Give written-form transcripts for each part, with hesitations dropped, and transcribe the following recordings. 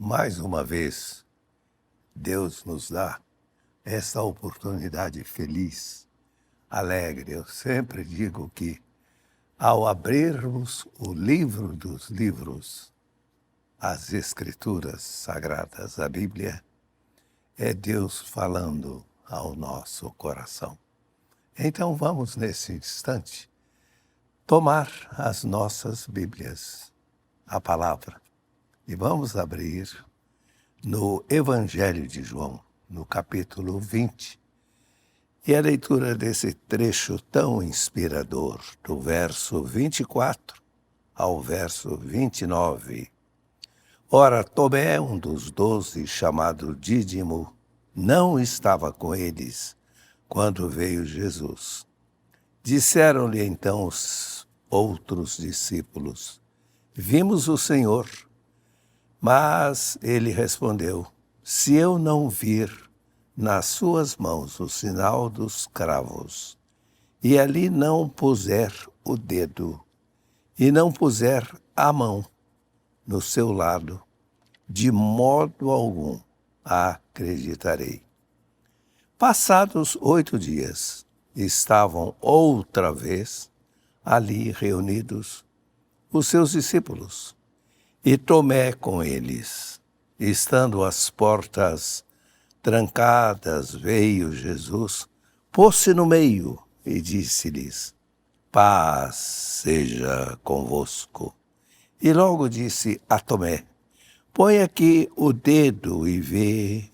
Mais uma vez, Deus nos dá essa oportunidade feliz, alegre. Eu sempre digo que, ao abrirmos o livro dos livros, as Escrituras Sagradas, a Bíblia, é Deus falando ao nosso coração. Então vamos, nesse instante, tomar as nossas Bíblias, a palavra, e vamos abrir no Evangelho de João, no capítulo 20, e a leitura desse trecho tão inspirador, do verso 24 ao verso 29. Ora, Tomé, um dos 12, chamado Dídimo, não estava com eles quando veio Jesus. Disseram-lhe então os outros discípulos: Vimos o Senhor. Mas ele respondeu: Se eu não vir nas suas mãos o sinal dos cravos, e ali não puser o dedo, e não puser a mão no seu lado, de modo algum acreditarei. Passados 8 dias, estavam outra vez ali reunidos os seus discípulos, e Tomé com eles. Estando as portas trancadas, veio Jesus, pôs-se no meio e disse-lhes: Paz seja convosco. E logo disse a Tomé: Põe aqui o dedo e vê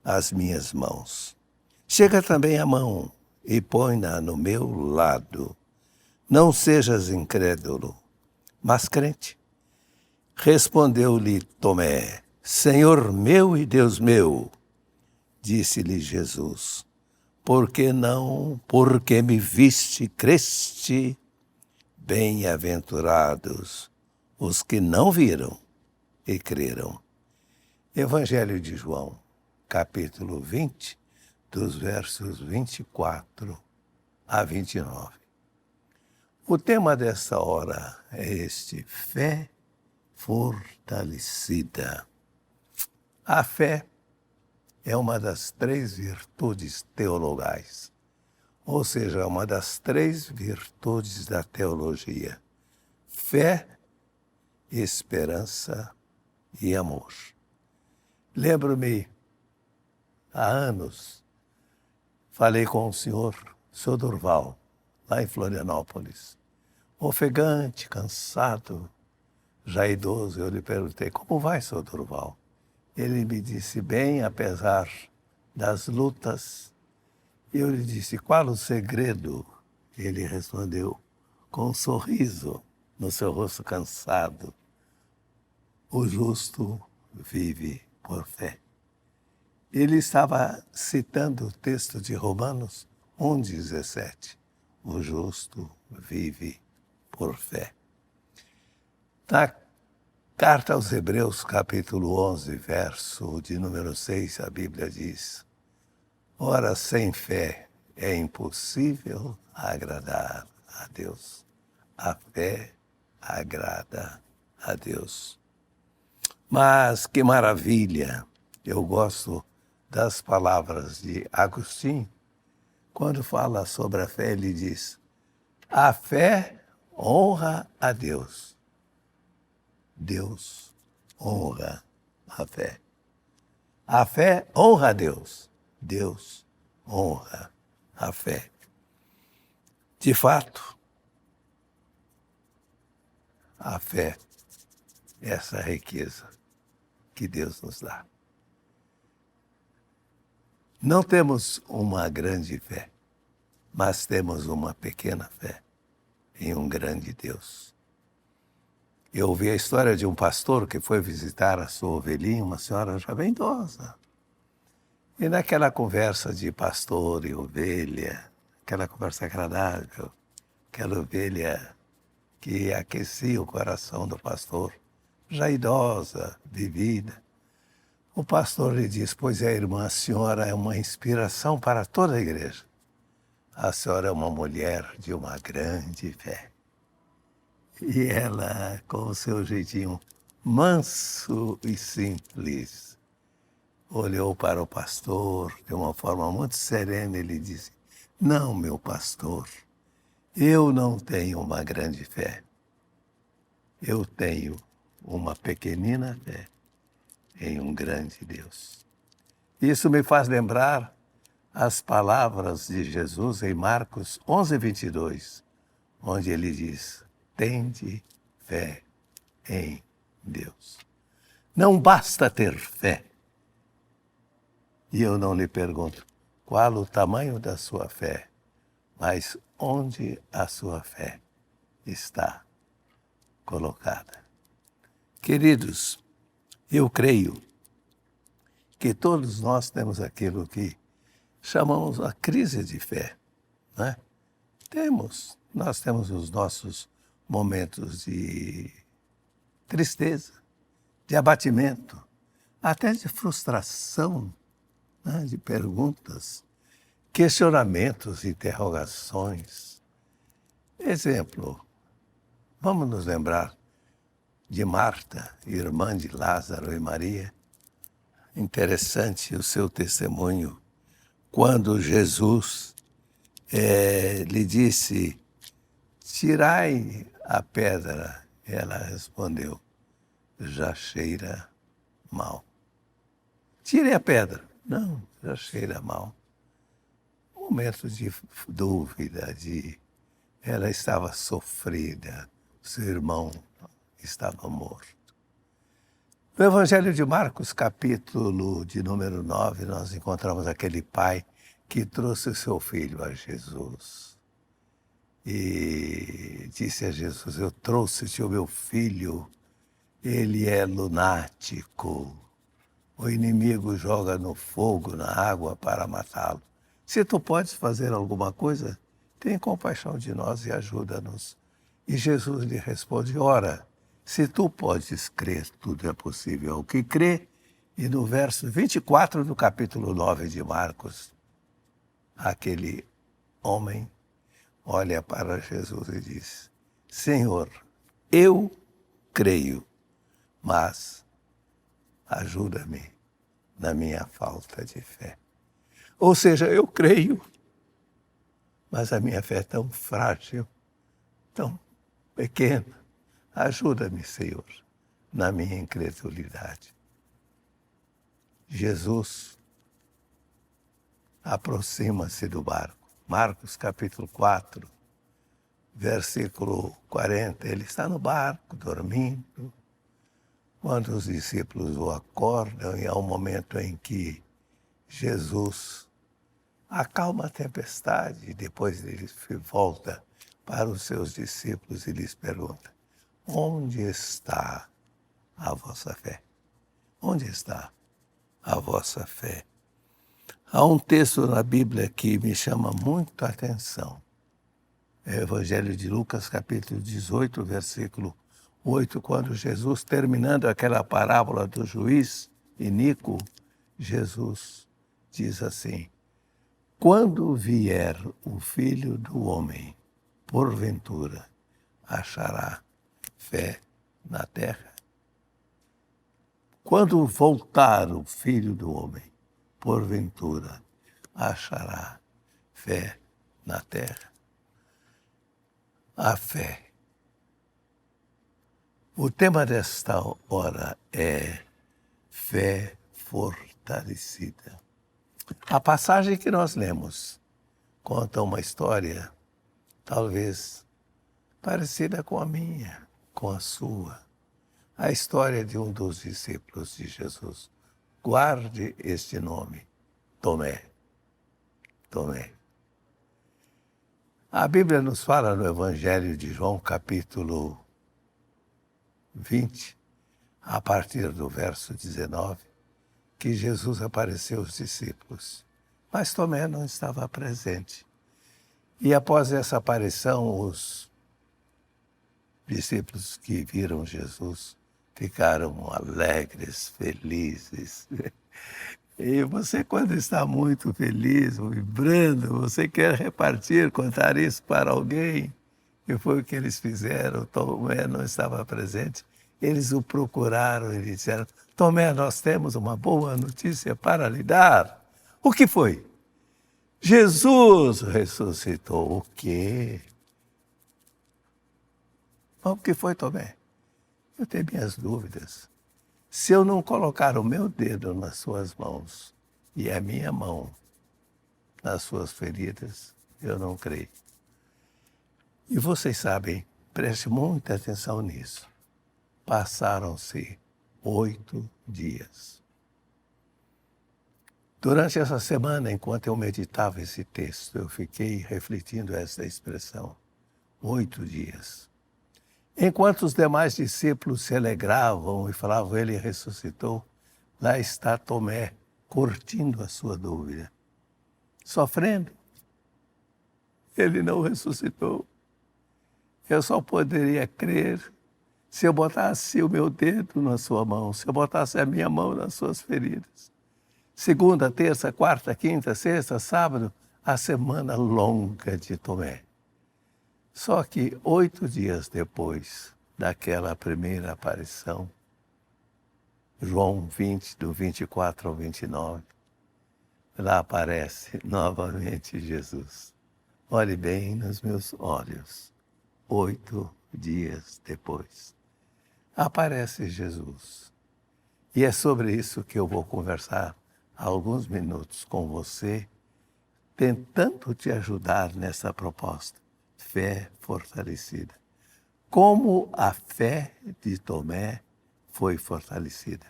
as minhas mãos. Chega também a mão e põe-na no meu lado. Não sejas incrédulo, mas crente. Respondeu-lhe Tomé: Senhor meu e Deus meu. Disse-lhe Jesus: porque me viste, creste? Bem-aventurados os que não viram e creram. Evangelho de João, capítulo 20, dos versos 24 a 29. O tema desta hora é este: fé fortalecida. A fé é uma das 3 virtudes teologais, ou seja, uma das 3 virtudes da teologia: fé, esperança e amor. Lembro-me, há anos, falei com o senhor Durval, lá em Florianópolis, ofegante, cansado, já idoso. Eu lhe perguntei: como vai, Sr. Durval? Ele me disse: bem, apesar das lutas. Eu lhe disse: qual o segredo? Ele respondeu, com um sorriso no seu rosto cansado: o justo vive por fé. Ele estava citando o texto de Romanos 1,17. O justo vive por fé. Na carta aos Hebreus, capítulo 11, verso de número 6, a Bíblia diz: Ora, sem fé é impossível agradar a Deus. A fé agrada a Deus. Mas que maravilha! Eu gosto das palavras de Agostinho. Quando fala sobre a fé, ele diz: a fé honra a Deus. Deus honra a fé. A fé honra a Deus. Deus honra a fé. De fato, a fé é essa riqueza que Deus nos dá. Não temos uma grande fé, mas temos uma pequena fé em um grande Deus. Eu ouvi a história de um pastor que foi visitar a sua ovelhinha, uma senhora já bem idosa. E naquela conversa de pastor e ovelha, aquela conversa agradável, aquela ovelha que aquecia o coração do pastor, já idosa, vivida, o pastor lhe diz: pois é, irmã, a senhora é uma inspiração para toda a igreja. A senhora é uma mulher de uma grande fé. E ela, com o seu jeitinho manso e simples, olhou para o pastor de uma forma muito serena e lhe disse: não, meu pastor, eu não tenho uma grande fé. Eu tenho uma pequenina fé em um grande Deus. Isso me faz lembrar as palavras de Jesus em Marcos 11:22, onde ele diz: tende fé em Deus. Não basta ter fé. E eu não lhe pergunto qual o tamanho da sua fé, mas onde a sua fé está colocada. Queridos, eu creio que todos nós temos aquilo que chamamos a crise de fé, né? Nós temos os nossos momentos de tristeza, de abatimento, até de frustração, né? De perguntas, questionamentos, interrogações. Exemplo, vamos nos lembrar de Marta, irmã de Lázaro e Maria. Interessante o seu testemunho quando Jesus lhe disse: tirai a pedra. Ela respondeu: já cheira mal. Tire a pedra. Não, já cheira mal. Momento de dúvida, ela estava sofrida, seu irmão estava morto. No Evangelho de Marcos, capítulo de número 9, nós encontramos aquele pai que trouxe o seu filho a Jesus. E disse a Jesus: eu trouxe-te o meu filho, ele é lunático. O inimigo joga no fogo, na água para matá-lo. Se tu podes fazer alguma coisa, tem compaixão de nós e ajuda-nos. E Jesus lhe responde: ora, se tu podes crer, tudo é possível ao que crê. E no verso 24 do capítulo 9 de Marcos, aquele homem olha para Jesus e diz: Senhor, eu creio, mas ajuda-me na minha falta de fé. Ou seja, eu creio, mas a minha fé é tão frágil, tão pequena. Ajuda-me, Senhor, na minha incredulidade. Jesus aproxima-se do barco. Marcos capítulo 4, versículo 40. Ele está no barco, dormindo, quando os discípulos o acordam, e há um momento em que Jesus acalma a tempestade, e depois ele volta para os seus discípulos e lhes pergunta: onde está a vossa fé? Onde está a vossa fé? Há um texto na Bíblia que me chama muito a atenção. É o Evangelho de Lucas, capítulo 18, versículo 8, quando Jesus, terminando aquela parábola do juiz iníquo, Jesus diz assim: quando vier o Filho do Homem, porventura, achará fé na terra? Quando voltar o Filho do Homem, porventura, achará fé na terra? A fé. O tema desta hora é fé fortalecida. A passagem que nós lemos conta uma história, talvez parecida com a minha, com a sua. A história de um dos discípulos de Jesus. Guarde este nome, Tomé. Tomé. A Bíblia nos fala no Evangelho de João, capítulo 20, a partir do verso 19, que Jesus apareceu aos discípulos. Mas Tomé não estava presente. E após essa aparição, os discípulos que viram Jesus ficaram alegres, felizes. E você, quando está muito feliz, vibrando, você quer repartir, contar isso para alguém. E foi o que eles fizeram. Tomé não estava presente Eles o procuraram e disseram: Tomé, nós temos uma boa notícia para lhe dar. O que foi? Jesus ressuscitou. O quê? Mas o que foi, Tomé? Eu tenho minhas dúvidas. Se eu não colocar o meu dedo nas suas mãos e a minha mão nas suas feridas, eu não creio. E vocês sabem, preste muita atenção nisso. Passaram-se 8 dias. Durante essa semana, enquanto eu meditava esse texto, eu fiquei refletindo essa expressão. 8 dias. Enquanto os demais discípulos se alegravam e falavam, ele ressuscitou, lá está Tomé, curtindo a sua dúvida, sofrendo. Ele não ressuscitou. Eu só poderia crer se eu botasse o meu dedo na sua mão, se eu botasse a minha mão nas suas feridas. Segunda, terça, quarta, quinta, sexta, sábado, a semana longa de Tomé. Só que 8 dias depois daquela primeira aparição, João 20, do 24 ao 29, lá aparece novamente Jesus. Olhe bem nos meus olhos. 8 dias depois, aparece Jesus. E é sobre isso que eu vou conversar há alguns minutos com você, tentando te ajudar nessa proposta. Fé fortalecida. Como a fé de Tomé foi fortalecida?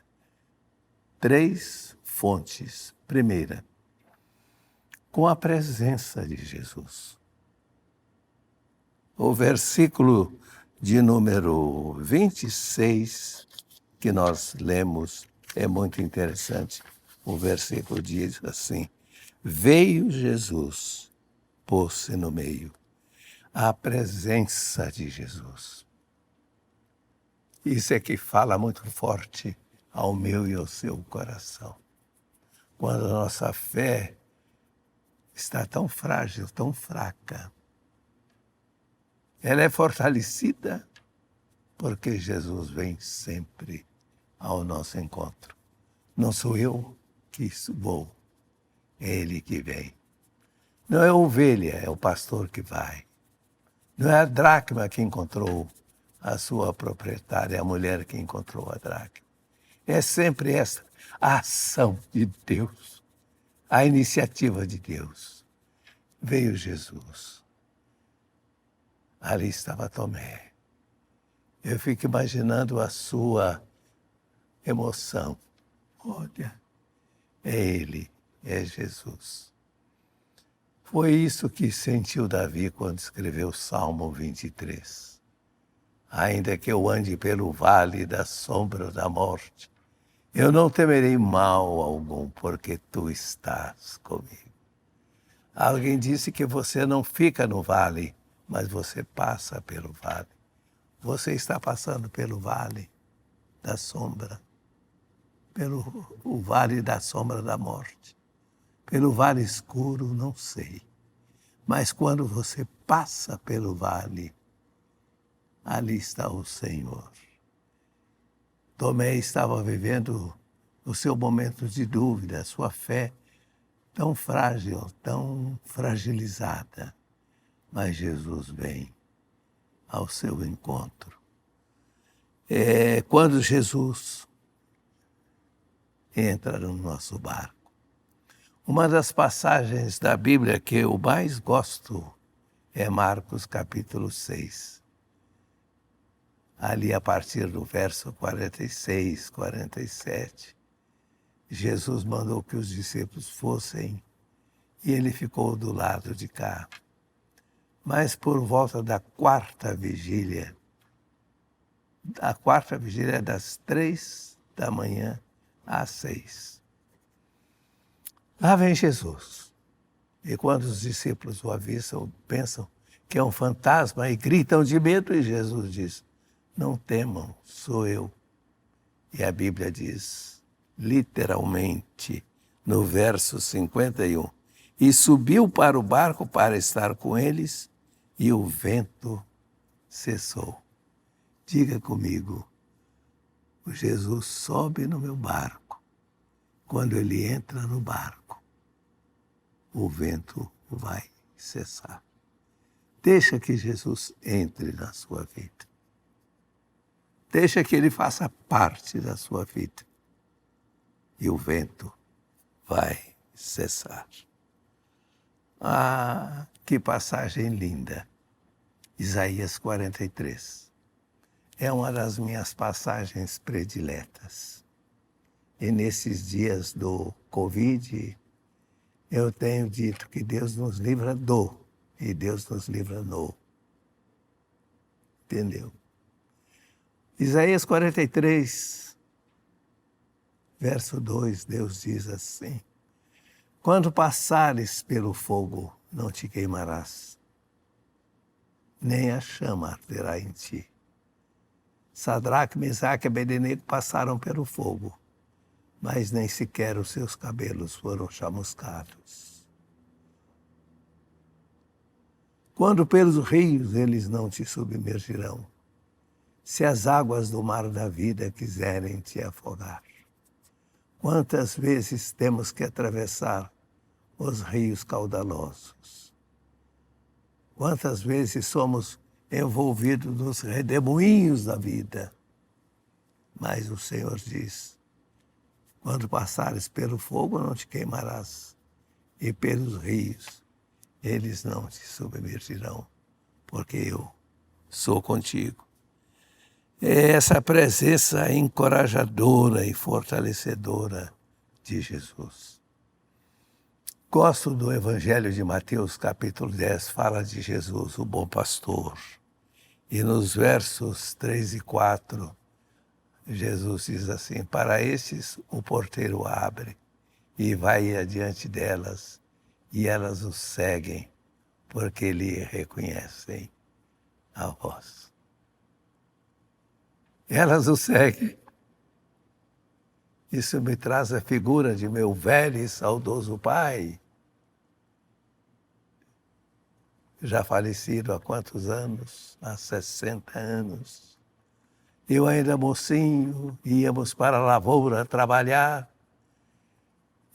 3 fontes. Primeira, com a presença de Jesus. O versículo de número 26 que nós lemos é muito interessante. O versículo diz assim: veio Jesus, pôs-se no meio. A presença de Jesus. Isso é que fala muito forte ao meu e ao seu coração. Quando a nossa fé está tão frágil, tão fraca, ela é fortalecida porque Jesus vem sempre ao nosso encontro. Não sou eu que vou, é Ele que vem. Não é a ovelha, é o pastor que vai. Não é a dracma que encontrou a sua proprietária, é a mulher que encontrou a dracma. É sempre essa a ação de Deus, a iniciativa de Deus. Veio Jesus. Ali estava Tomé. Eu fico imaginando a sua emoção. Olha, é Ele, é Jesus. Foi isso que sentiu Davi quando escreveu o Salmo 23. Ainda que eu ande pelo vale da sombra da morte, eu não temerei mal algum, porque tu estás comigo. Alguém disse que você não fica no vale, mas você passa pelo vale. Você está passando pelo vale da sombra, pelo o vale da sombra da morte. Pelo vale escuro, não sei. Mas quando você passa pelo vale, ali está o Senhor. Tomé estava vivendo o seu momento de dúvida, a sua fé tão frágil, tão fragilizada. Mas Jesus vem ao seu encontro. Quando Jesus entra no nosso barco, uma das passagens da Bíblia que eu mais gosto é Marcos capítulo 6. Ali a partir do verso 46, 47, Jesus mandou que os discípulos fossem e ele ficou do lado de cá. Mas por volta da quarta vigília, a quarta vigília é das 3 da manhã às 6. Lá vem Jesus. E quando os discípulos o avistam, pensam que é um fantasma e gritam de medo, e Jesus diz: não temam, sou eu. E a Bíblia diz, literalmente, no verso 51, e subiu para o barco para estar com eles, e o vento cessou. Diga comigo, O Jesus sobe no meu barco. Quando ele entra no barco, o vento vai cessar. Deixa que Jesus entre na sua vida. Deixa que ele faça parte da sua vida. E o vento vai cessar. Ah, que passagem linda. Isaías 43. É uma das minhas passagens prediletas. E nesses dias do Covid, eu tenho dito que Deus nos livra do, e Deus nos livra no. Entendeu? Isaías 43, verso 2, Deus diz assim: quando passares pelo fogo, não te queimarás, nem a chama arderá em ti. Sadraque, Mesaque e Abednego passaram pelo fogo, mas nem sequer os seus cabelos foram chamuscados. Quando pelos rios eles não te submergirão, se as águas do mar da vida quiserem te afogar. Quantas vezes temos que atravessar os rios caudalosos? Quantas vezes somos envolvidos nos redemoinhos da vida? Mas o Senhor diz: quando passares pelo fogo, não te queimarás, e pelos rios, eles não te submergirão, porque eu sou contigo. É essa presença encorajadora e fortalecedora de Jesus. Gosto do Evangelho de Mateus, capítulo 10, fala de Jesus, o bom pastor. E nos versos 3 e 4, Jesus diz assim: para estes o porteiro abre e vai adiante delas, e elas o seguem, porque lhe reconhecem a voz. Elas o seguem. Isso me traz a figura de meu velho e saudoso pai, já falecido há quantos anos? Há 60 anos. Eu ainda mocinho, íamos para a lavoura trabalhar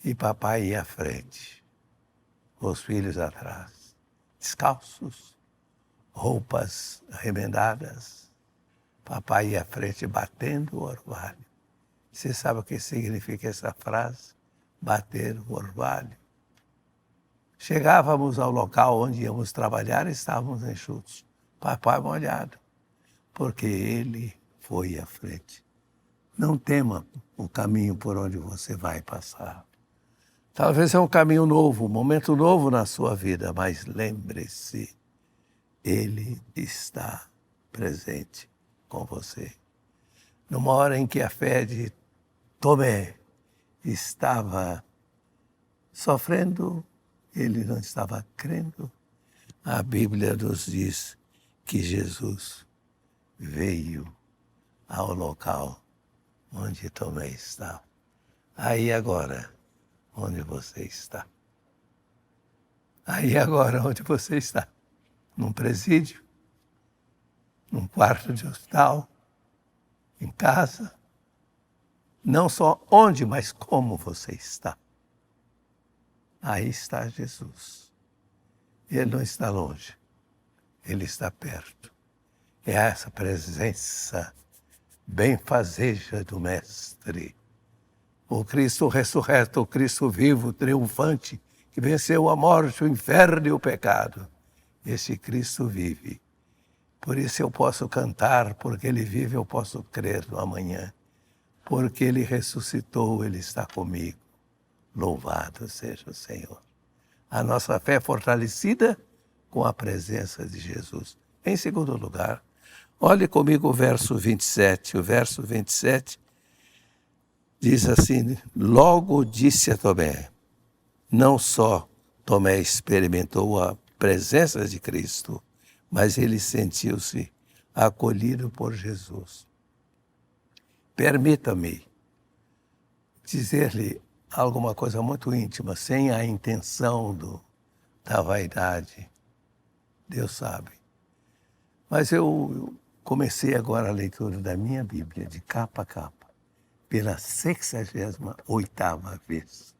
e papai ia à frente, os filhos atrás, descalços, roupas remendadas. Papai ia à frente batendo o orvalho. Você sabe o que significa essa frase? Bater o orvalho. Chegávamos ao local onde íamos trabalhar e estávamos enxutos. Papai molhado, porque ele foi à frente. Não tema o caminho por onde você vai passar. Talvez é um caminho novo, um momento novo na sua vida, mas lembre-se, ele está presente com você. Numa hora em que a fé de Tomé estava sofrendo, ele não estava crendo, a Bíblia nos diz que Jesus veio ao local onde Tomé estava. Aí agora, onde você está? Aí agora, onde você está? Num presídio? Num quarto de hospital? Em casa? Não só onde, mas como você está. Aí está Jesus. Ele não está longe, ele está perto. É essa presença benfazeja do Mestre. O Cristo ressurreto, o Cristo vivo, triunfante, que venceu a morte, o inferno e o pecado. Esse Cristo vive. Por isso eu posso cantar, porque ele vive, eu posso crer no amanhã. Porque ele ressuscitou, ele está comigo. Louvado seja o Senhor. A nossa fé é fortalecida com a presença de Jesus. Em segundo lugar, olhe comigo o verso 27. O verso 27 diz assim: logo disse a Tomé. Não só Tomé experimentou a presença de Cristo, mas ele sentiu-se acolhido por Jesus. Permita-me dizer-lhe alguma coisa muito íntima, sem a intenção da vaidade. Deus sabe. Mas eu comecei agora a leitura da minha Bíblia, de capa a capa. pela 68ª vez.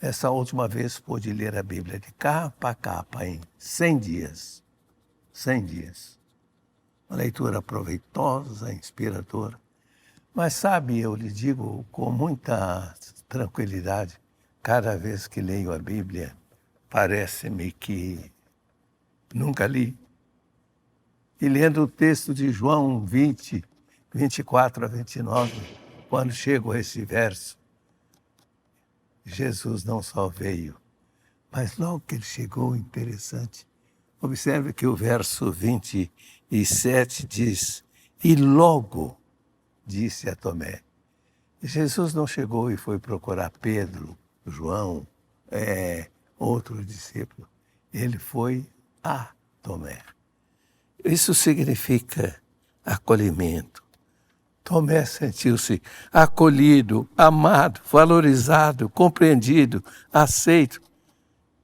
Essa última vez pude ler a Bíblia de capa a capa em 100 dias. 100 dias. Uma leitura proveitosa, inspiradora. Mas sabe, eu lhe digo com muita tranquilidade, cada vez que leio a Bíblia, parece-me que nunca li. E lendo o texto de João 20, 24 a 29, quando chego a esse verso, Jesus não só veio, mas logo que ele chegou, interessante, observe que o verso 27 diz, e logo disse a Tomé. Jesus não chegou e foi procurar Pedro, João, outro discípulo. Ele foi a Tomé. Isso significa acolhimento. Tomé sentiu-se acolhido, amado, valorizado, compreendido, aceito.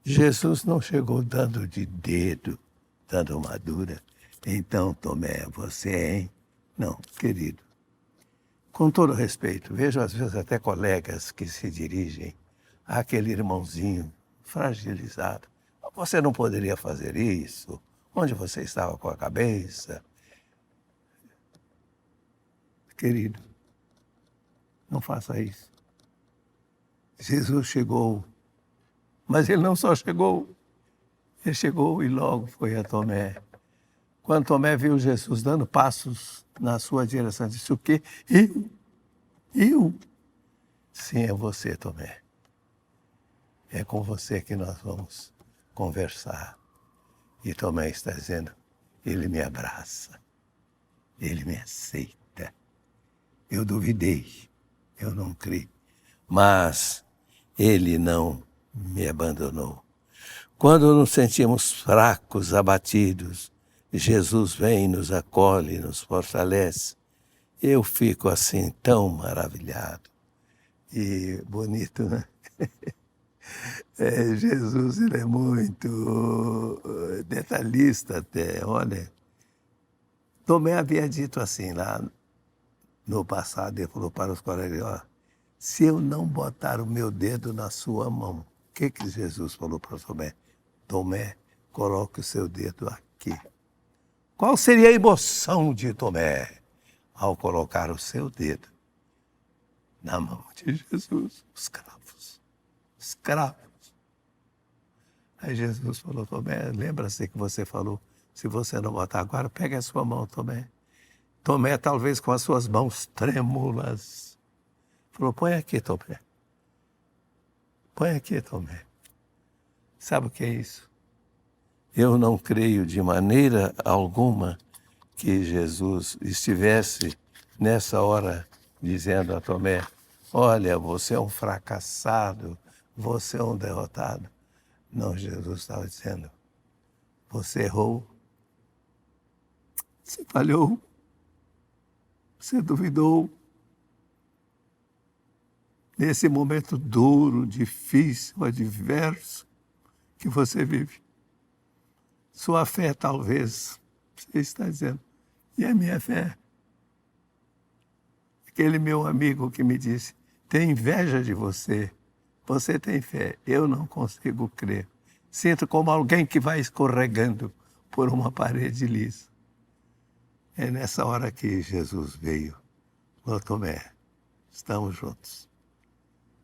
Jesus não chegou dando de dedo, dando uma dura. Então, Tomé, você, hein? Não, querido. Com todo respeito, vejo às vezes até colegas que se dirigem àquele irmãozinho fragilizado. Você não poderia fazer isso? Onde você estava com a cabeça? Querido, não faça isso. Jesus chegou, mas ele não só chegou, ele chegou e logo foi a Tomé. Quando Tomé viu Jesus dando passos na sua direção, disse, o quê? Eu? Sim, é você, Tomé. É com você que nós vamos conversar. E Tomé está dizendo, ele me abraça, ele me aceita. Eu duvidei, eu não criei, mas ele não me abandonou. Quando nos sentimos fracos, abatidos, Jesus vem, nos acolhe, nos fortalece. Eu fico assim tão maravilhado e bonito, né? Jesus, ele é muito detalhista até, olha. Tomé havia dito assim lá no passado, ele falou para os colegas, ó, se eu não botar o meu dedo na sua mão, o que Jesus falou para Tomé? Tomé, coloque o seu dedo aqui. Qual seria a emoção de Tomé ao colocar o seu dedo na mão de Jesus? Os cravos. Os cravos. Aí Jesus falou, Tomé, lembra-se que você falou, se você não botar agora, pegue a sua mão, Tomé. Tomé, talvez com as suas mãos trêmulas, falou, põe aqui, Tomé. Põe aqui, Tomé. Sabe o que é isso? Eu não creio de maneira alguma que Jesus estivesse nessa hora dizendo a Tomé, olha, você é um fracassado, você é um derrotado. Não, Jesus estava dizendo, você errou, você falhou, você duvidou. Nesse momento duro, difícil, adverso que você vive. Sua fé, talvez, você está dizendo, e a minha fé? Aquele meu amigo que me disse, tem inveja de você, você tem fé, eu não consigo crer. Sinto como alguém que vai escorregando por uma parede lisa. É nessa hora que Jesus veio. Ô Tomé, estamos juntos.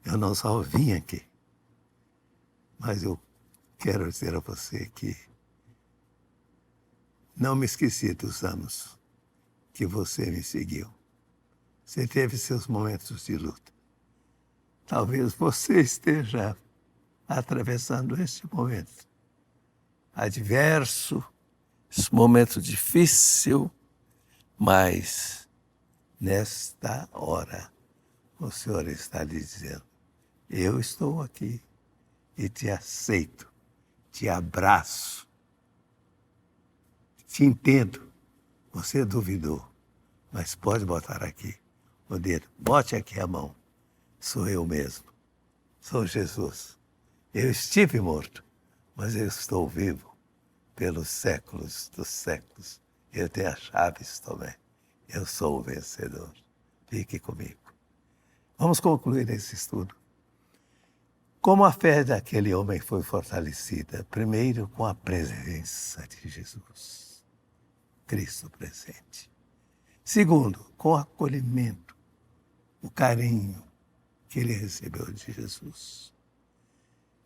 Eu não só vim aqui, mas eu quero dizer a você que não me esqueci dos anos que você me seguiu. Você teve seus momentos de luta. Talvez você esteja atravessando este momento adverso, esse momento difícil, mas nesta hora o Senhor está lhe dizendo, eu estou aqui e te aceito, te abraço, te entendo. Você duvidou, mas pode botar aqui o dedo. Bote aqui a mão. Sou eu mesmo. Sou Jesus. Eu estive morto, mas eu estou vivo pelos séculos dos séculos. Eu tenho as chaves também. Eu sou o vencedor. Fique comigo. Vamos concluir esse estudo. Como a fé daquele homem foi fortalecida? Primeiro, com a presença de Jesus, Cristo presente. Segundo, com o acolhimento, o carinho que ele recebeu de Jesus.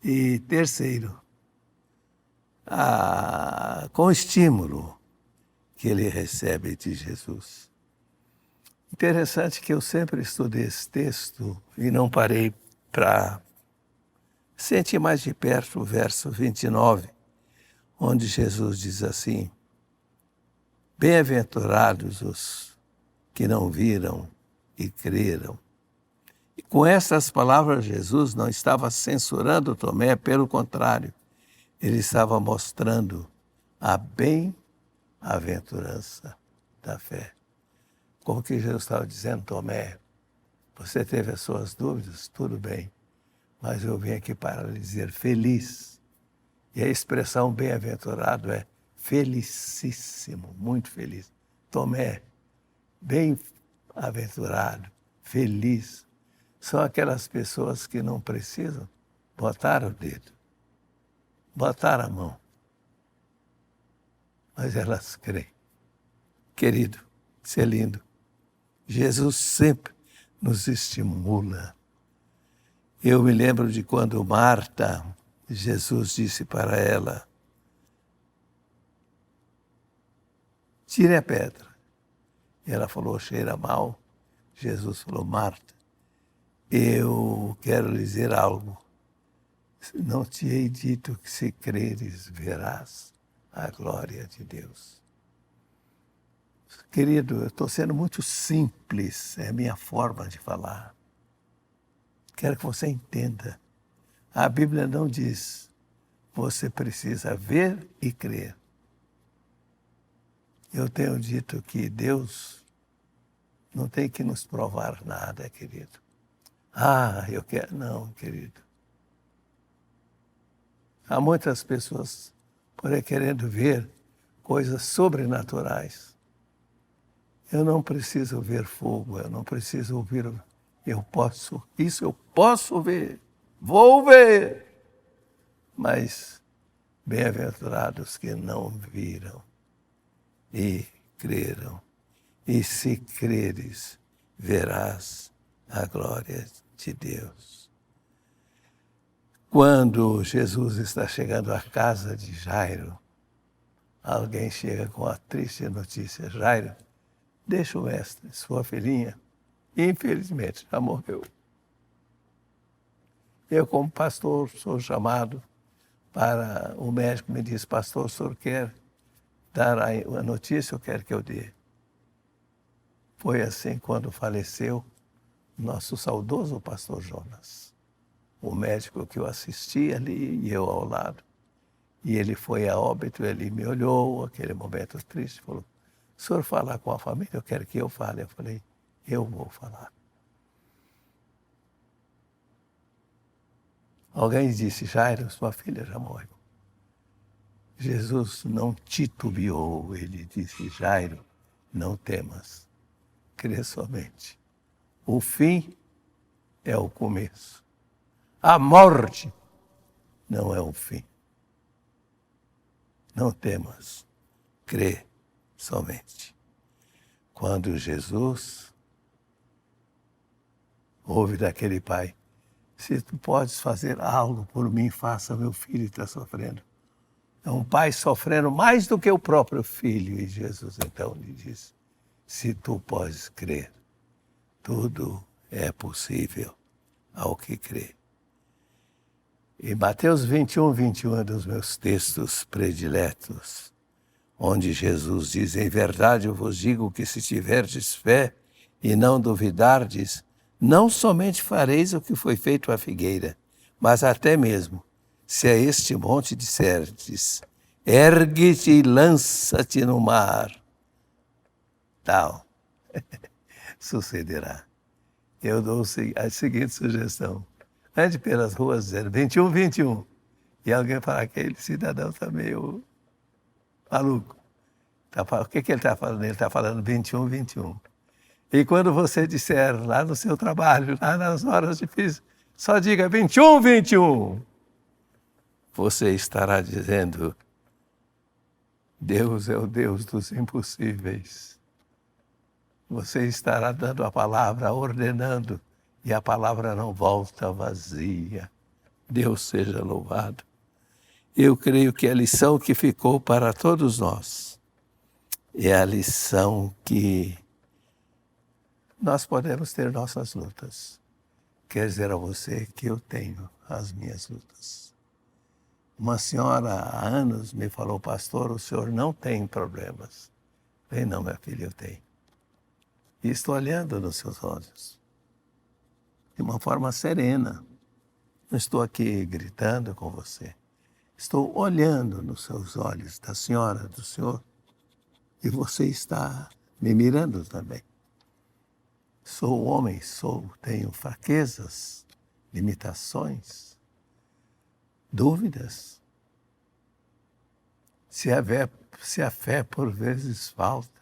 E terceiro, com o estímulo que ele recebe de Jesus. Interessante que eu sempre estudei esse texto e não parei para sentir mais de perto o verso 29, onde Jesus diz assim: bem-aventurados os que não viram e creram. E com essas palavras, Jesus não estava censurando Tomé, pelo contrário, ele estava mostrando a bem-aventurança da fé. Como que Jesus estava dizendo, Tomé, você teve as suas dúvidas, tudo bem, mas eu vim aqui para lhe dizer feliz. E a expressão bem-aventurado é felicíssimo, muito feliz. Tomé, bem-aventurado, feliz. São aquelas pessoas que não precisam botar o dedo, botar a mão, mas elas creem. Querido, isso é lindo. Jesus sempre nos estimula. Eu me lembro de quando Marta, Jesus disse para ela, tire a pedra. E ela falou, cheira mal. Jesus falou, Marta, eu quero lhe dizer algo. Não te hei dito que se creres, verás a glória de Deus. Querido, eu estou sendo muito simples, é a minha forma de falar. Quero que você entenda. A Bíblia não diz, você precisa ver e crer. Eu tenho dito que Deus não tem que nos provar nada, querido. Eu quero. Não, querido. Há muitas pessoas por aí querendo ver coisas sobrenaturais. Eu não preciso ver fogo, eu não preciso ouvir. Isso eu posso ver, vou ver. Mas bem-aventurados que não viram e creram. E se creres, verás a glória de Deus. Quando Jesus está chegando à casa de Jairo, alguém chega com a triste notícia, Jairo, deixa o mestre, sua filhinha, infelizmente, já morreu. Eu, como pastor, sou chamado para... O médico me diz, pastor, o senhor quer dar a notícia ou quer que eu dê? Foi assim quando faleceu nosso saudoso pastor Jonas, o médico que eu assisti ali e eu ao lado. E ele foi a óbito, ele me olhou, aquele momento triste, falou, o senhor falar com a família, eu quero que eu fale. Eu falei, eu vou falar. Alguém disse, Jairo, sua filha já morreu. Jesus não titubeou, ele disse, Jairo, não temas, crê somente. O fim é o começo. A morte não é o fim. Não temas, crê somente. Quando Jesus ouve daquele pai, se tu podes fazer algo por mim, faça, meu filho está sofrendo. É um pai sofrendo mais do que o próprio filho. E Jesus então lhe diz, se tu podes crer, tudo é possível ao que crê. E Mateus 21 é dos meus textos prediletos, onde Jesus diz, em verdade eu vos digo que se tiverdes fé e não duvidardes, não somente fareis o que foi feito à figueira, mas até mesmo, se a este monte disserdes, ergue-te e lança-te no mar, tal, sucederá. Eu dou a seguinte sugestão. Ande pelas ruas dizendo 21. E alguém fala, aquele cidadão está meio maluco. O que ele está falando? Ele está falando 21. E quando você disser lá no seu trabalho, lá nas horas difíceis, só diga 21, 21. Você estará dizendo: Deus é o Deus dos impossíveis. Você estará dando a palavra, ordenando, e a palavra não volta vazia. Deus seja louvado. Eu creio que a lição que ficou para todos nós é a lição que nós podemos ter nossas lutas. Quer dizer a você que eu tenho as minhas lutas. Uma senhora há anos me falou: pastor, o senhor não tem problemas. Falei: não, minha filha, eu tenho. E estou olhando nos seus olhos, de uma forma serena. Não estou aqui gritando com você. Estou olhando nos seus olhos, da senhora, do senhor, e você está me mirando também. Sou homem, tenho fraquezas, limitações, dúvidas. Se a fé por vezes falta,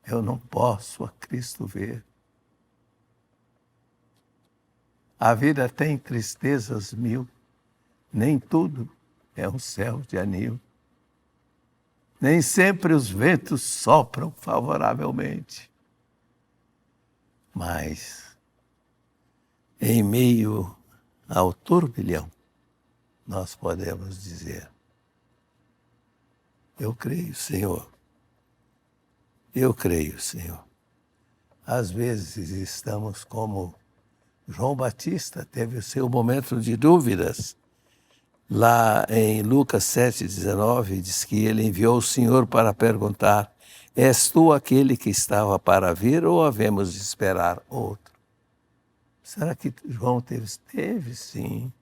eu não posso a Cristo ver. A vida tem tristezas mil, nem tudo é um céu de anil. Nem sempre os ventos sopram favoravelmente. Mas, em meio ao turbilhão, nós podemos dizer: eu creio, Senhor. Eu creio, Senhor. Às vezes estamos como João Batista teve o seu momento de dúvidas. Lá em Lucas 7,19, diz que ele enviou o Senhor para perguntar: és tu aquele que estava para vir ou havemos de esperar outro? Será que João teve? Teve, sim.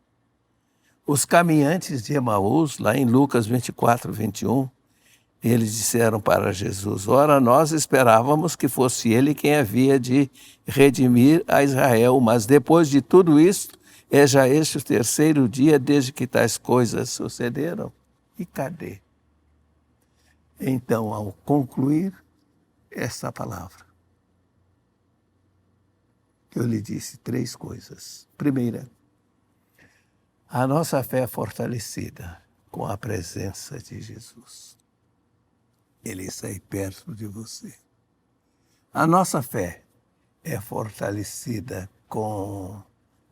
Os caminhantes de Emaús, lá em Lucas 24, 21, eles disseram para Jesus: ora, nós esperávamos que fosse ele quem havia de redimir a Israel, mas depois de tudo isso, é já este o terceiro dia desde que tais coisas sucederam. E cadê? Então, ao concluir esta palavra, eu lhe disse 3 coisas. Primeira, a nossa fé é fortalecida com a presença de Jesus. Ele está aí perto de você. A nossa fé é fortalecida com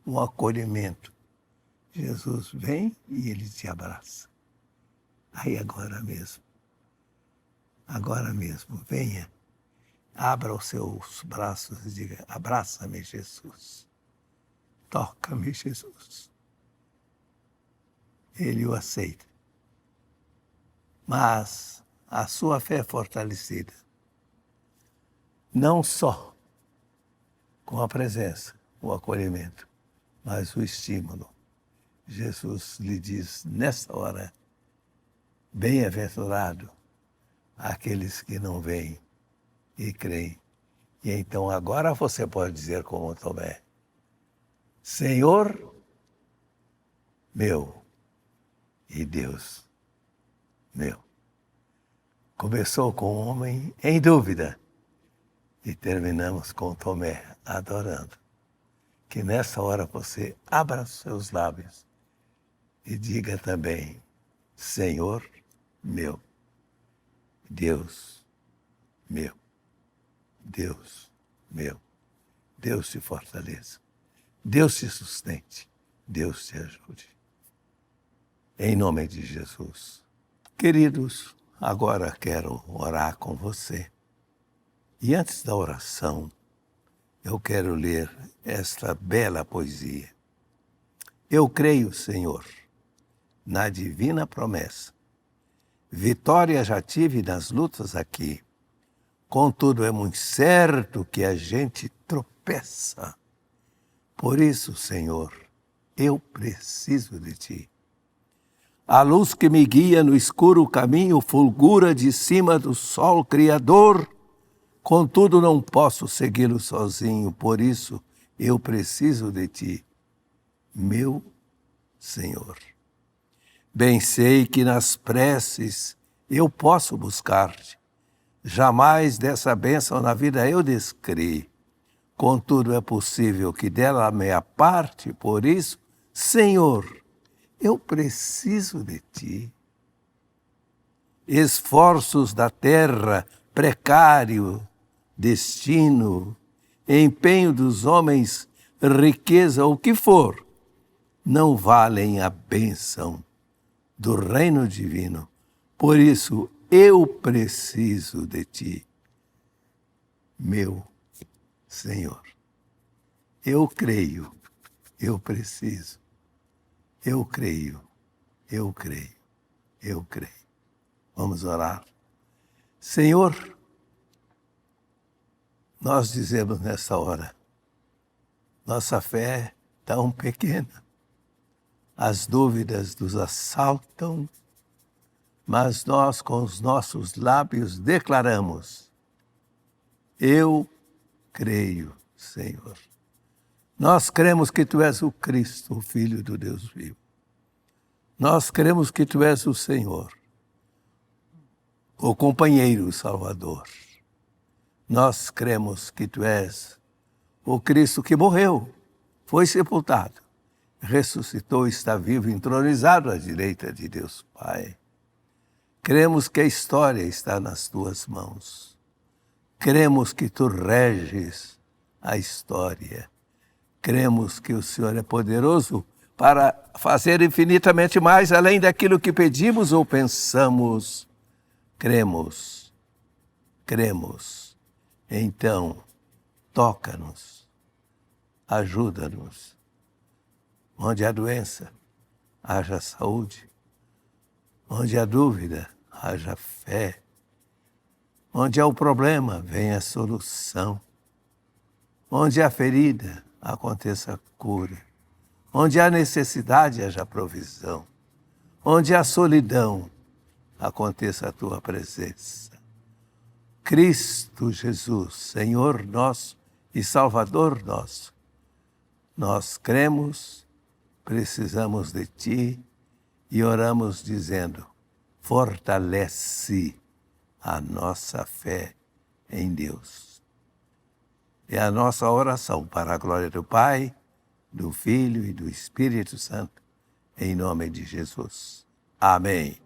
um acolhimento. Jesus vem e ele te abraça. Aí agora mesmo, venha, abra os seus braços e diga: abraça-me, Jesus. Toca-me, Jesus. Ele o aceita. Mas a sua fé é fortalecida não só com a presença, o acolhimento, mas o estímulo. Jesus lhe diz nessa hora: bem-aventurado aqueles que não veem e creem. E então agora você pode dizer como Tomé: Senhor meu e Deus meu. Começou com o homem em dúvida e terminamos com Tomé adorando. Que nessa hora você abra os seus lábios e diga também: Senhor meu, Deus meu, Deus meu. Deus te fortaleça, Deus te sustente, Deus te ajude. Em nome de Jesus. Queridos, agora quero orar com você. E antes da oração, eu quero ler esta bela poesia. Eu creio, Senhor, na divina promessa. Vitória já tive nas lutas aqui. Contudo, é muito certo que a gente tropeça. Por isso, Senhor, eu preciso de Ti. A luz que me guia no escuro caminho fulgura de cima do sol criador. Contudo, não posso segui-lo sozinho, por isso eu preciso de Ti, meu Senhor. Bem sei que nas preces eu posso buscar-te, Jamais dessa bênção na vida eu descrevi. Contudo, é possível que dela me aparte, por isso, Senhor, eu preciso de ti. Esforços da terra, precário, destino, empenho dos homens, riqueza, o que for, não valem a bênção do reino divino. Por isso, eu preciso de ti, meu Senhor. Eu creio, eu preciso, eu creio, eu creio, eu creio. Vamos orar. Senhor, nós dizemos nessa hora, nossa fé tão pequena, as dúvidas nos assaltam, mas nós com os nossos lábios declaramos, eu creio, Senhor. Nós cremos que Tu és o Cristo, o Filho do Deus vivo. Nós cremos que Tu és o Senhor, o companheiro Salvador. Nós cremos que Tu és o Cristo que morreu, foi sepultado, ressuscitou, está vivo, entronizado à direita de Deus Pai. Cremos que a história está nas Tuas mãos. Cremos que Tu reges a história. Cremos que o Senhor é poderoso para fazer infinitamente mais além daquilo que pedimos ou pensamos. Cremos. Então, toca-nos, ajuda-nos. Onde há doença, haja saúde. Onde há dúvida, haja fé. Onde há o problema, venha a solução. Onde há ferida, aconteça a cura. Onde há necessidade, haja provisão. Onde há solidão, aconteça a Tua presença. Cristo Jesus, Senhor nosso e Salvador nosso, nós cremos, precisamos de Ti e oramos dizendo, fortalece a nossa fé em Deus. É a nossa oração para a glória do Pai, do Filho e do Espírito Santo, em nome de Jesus. Amém.